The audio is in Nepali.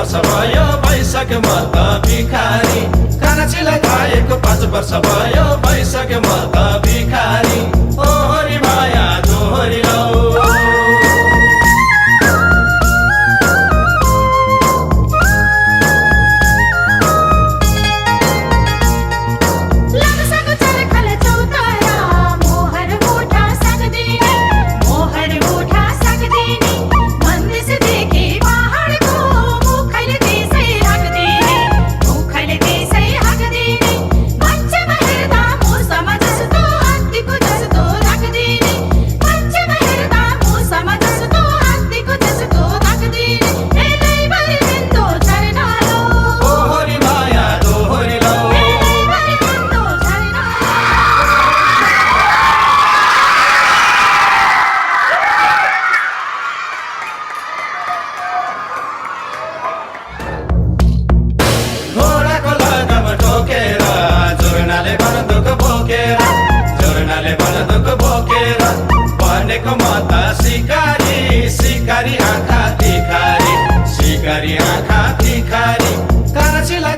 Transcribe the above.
वर्ष भयो भइसक्यो म त भिखारी कानाचीलाई खाएको 5 वर्ष भयो भइसक्यो म त भिखारी ओहोरी माया दोहोरी लौ भनेको म त सिकारी सिकारी आँखा तिखारी सिकारी आँखा तिखारी कानाचीलाई